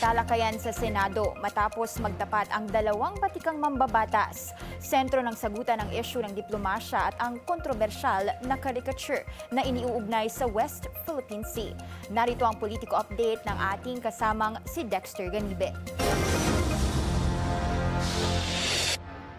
talakayan sa Senado matapos magtapat ang dalawang batikang mambabatas. Sentro ng sagutan ang issue ng diplomasya at ang kontrobersyal na caricature na iniuugnay sa West Philippine Sea. Narito ang politiko update ng ating kasamang si Dexter Ganibe.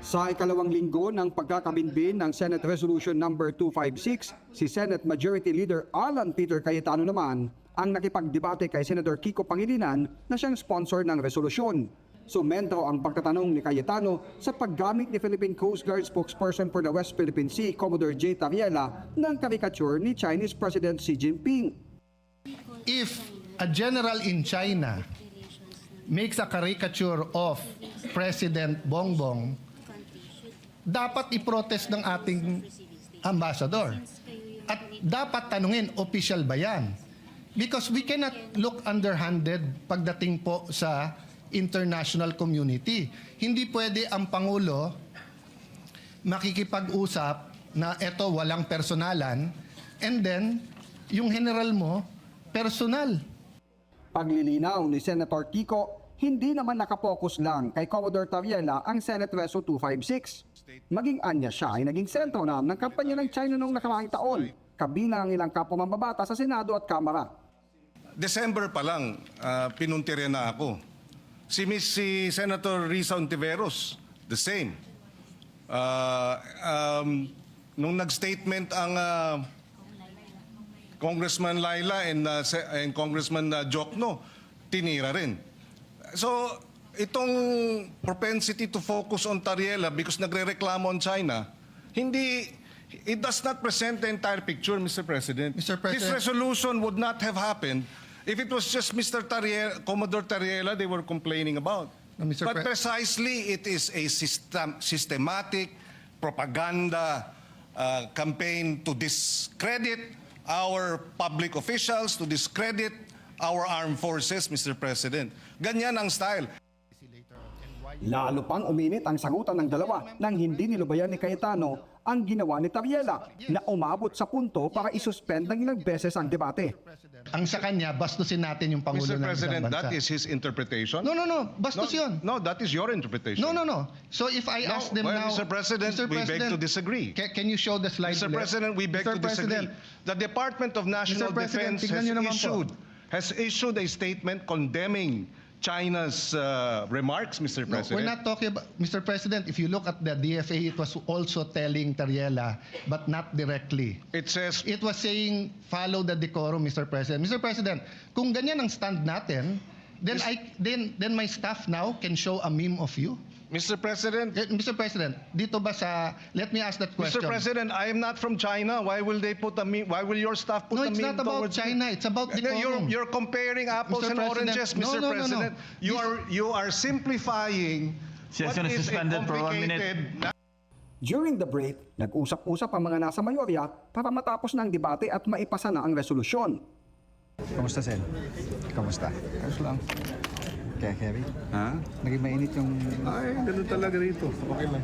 Sa ikalawang linggo ng pagkakabinbin ng Senate Resolution number 256, si Senate Majority Leader Alan Peter Cayetano naman ang nakipagdebate kay Senator Kiko Pangilinan na siyang sponsor ng resolusyon. Sumento ang pagtatanong ni Cayetano sa paggamit ni Philippine Coast Guard spokesperson for the West Philippine Sea, Commodore J. Tariela, ng caricature ni Chinese President Xi Jinping. If a general in China makes a caricature of President Bongbong, dapat i-protest ng ating ambassador. At dapat tanungin, official ba yan? Because we cannot look underhanded pagdating po sa international community. Hindi pwede ang Pangulo makikipag-usap na eto walang personalan and then yung general mo, personal. Paglilinaw ni Senator Kiko, hindi naman nakapokus lang kay Commodore Tariela ang Senate Reso 256. Maging anya siya ay naging sentro na ng kampanya ng China noong nakaraang taon, kabilang ang ilang kapwa mamabata sa Senado at Kamara. December pa lang, pinuntirya na ako. Si Senator Risa Ontiveros, the same. Nung nag-statement ang Congressman Laila and Congressman Jokno, tinira rin. So, itong propensity to focus on Tariela because nagre-reklamo on China, it does not present the entire picture, Mr. President. Mr. President. This resolution would not have happened if it was just Mr. Commodore Tariela they were complaining about. No, But precisely, it is a systematic propaganda campaign to discredit our public officials, to discredit our armed forces, Mr. President. Ganyan ang style. Lalo pang uminit ang sagutan ng dalawa nang hindi nilubayan ni Cayetano ang ginawa ni Tariela na umabot sa punto para isuspend ng ilang beses ang debate. Ang sa kanya, bastusin natin yung Pangulo Mr. ng President, isang bansa. that is his interpretation? No. Bastos yun. No, that is your interpretation. No. So if I ask them now... Mr. President, we beg to disagree. Can you show the slide? Mr. ulit? President, we beg to Mr. disagree. President, The Department of National Mr. President, Defense tignan niyo naman po. has issued a statement condemning China's remarks, Mr. No, President. we're not talking about... Mr. President, if you look at the DFA, it was also telling Tariela, but not directly. It says, It was saying, follow the decorum, Mr. President. Mr. President, kung ganyan ang stand natin, then my staff now can show a meme of you. Mr. President, Mr. President, dito ba sa... Let me ask that question. Mr. President, I am not from China. Why will they put a meme? Why will your staff put No, a it's meme not about towards me? China. It's about decorum. You're comparing apples Mr. and President, oranges, no, Mr. no. President. You are simplifying what Session is is a suspended for 1 minute. complicated... During the break, nag-usap-usap ang mga nasa mayorya para matapos ng debate at maipasa na ang resolusyon. Kamusta, Sen? Kamusta? Ayos lang. Kaya, Kevin? Ha? Naging mainit yung... Ay, ganun talaga rito. Okay lang.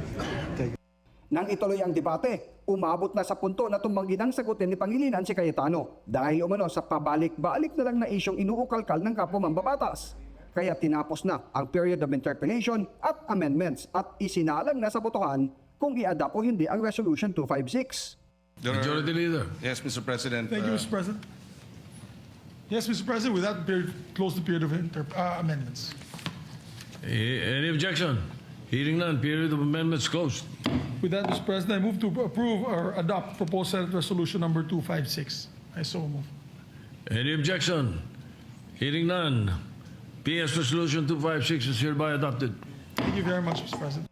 Nang ituloy ang debate, umabot na sa punto na tumanggi ng sagutin ni Pangilinan si Cayetano dahil umano sa pabalik-balik na lang na isyong inuukalkal ng kapwa mambabatas. Kaya tinapos na ang period of interpellation at amendments at isinalang na sa botohan kung i-adapt o hindi ang Resolution 256. Majority Leader. Yes, Mr. President. Thank you, Mr. President. Yes, Mr. President, with that period, close the period of amendments. Any objection? Hearing none, period of amendments closed. With that, Mr. President, I move to approve or adopt proposed Senate Resolution number 256. I so move. Any objection? Hearing none. PS Resolution 256 is hereby adopted. Thank you very much, Mr. President.